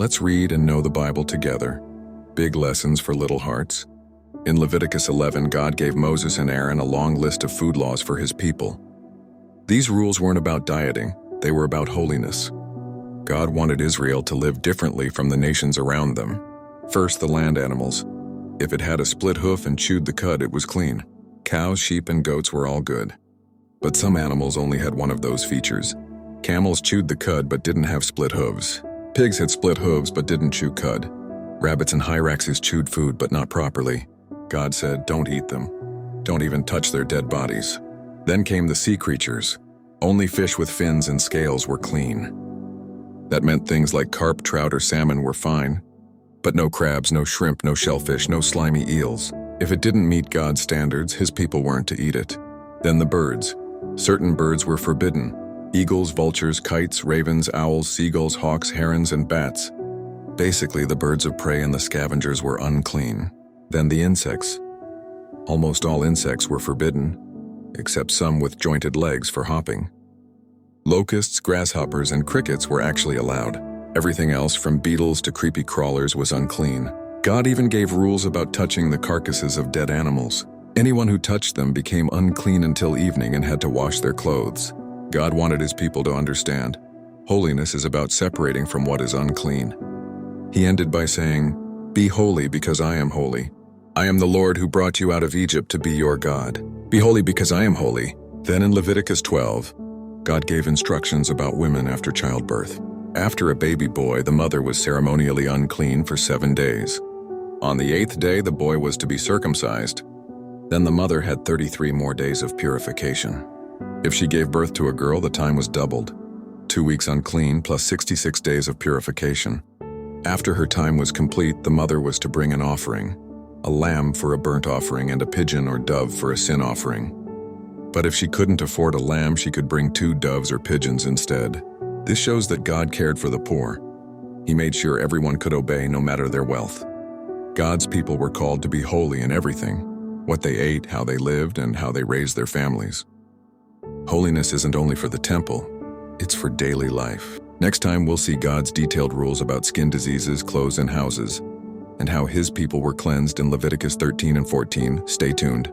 Let's read and know the Bible together. Big lessons for little hearts. In Leviticus 11, God gave Moses and Aaron a long list of food laws for his people. These rules weren't about dieting, they were about holiness. God wanted Israel to live differently from the nations around them. First, the land animals. If it had a split hoof and chewed the cud, it was clean. Cows, sheep, and goats were all good. But some animals only had one of those features. Camels chewed the cud but didn't have split hooves. Pigs had split hooves but didn't chew cud. Rabbits and hyraxes chewed food but not properly. God said, don't eat them. Don't even touch their dead bodies. Then came the sea creatures. Only fish with fins and scales were clean. That meant things like carp, trout, or salmon were fine, but no crabs, no shrimp, no shellfish, no slimy eels. If it didn't meet God's standards, his people weren't to eat it. Then the birds. Certain birds were forbidden. Eagles, vultures, kites, ravens, owls, seagulls, hawks, herons, and bats. Basically, the birds of prey and the scavengers were unclean. Then the insects. Almost all insects were forbidden, except some with jointed legs for hopping. Locusts, grasshoppers, and crickets were actually allowed. Everything else, from beetles to creepy crawlers, was unclean. God even gave rules about touching the carcasses of dead animals. Anyone who touched them became unclean until evening and had to wash their clothes. God wanted his people to understand, holiness is about separating from what is unclean. He ended by saying, "Be holy because I am holy. I am the Lord who brought you out of Egypt to be your God. Be holy because I am holy." Then in Leviticus 12, God gave instructions about women after childbirth. After a baby boy, the mother was ceremonially unclean for 7 days. On the 8th day, the boy was to be circumcised. Then the mother had 33 more days of purification. If she gave birth to a girl, the time was doubled. 2 weeks unclean plus 66 days of purification. After her time was complete, the mother was to bring an offering, a lamb for a burnt offering and a pigeon or dove for a sin offering. But if she couldn't afford a lamb, she could bring 2 doves or pigeons instead. This shows that God cared for the poor. He made sure everyone could obey no matter their wealth. God's people were called to be holy in everything, what they ate, how they lived, and how they raised their families. Holiness isn't only for the temple, it's for daily life. Next time we'll see God's detailed rules about skin diseases, clothes, and houses, and how his people were cleansed in Leviticus 13 and 14. Stay tuned.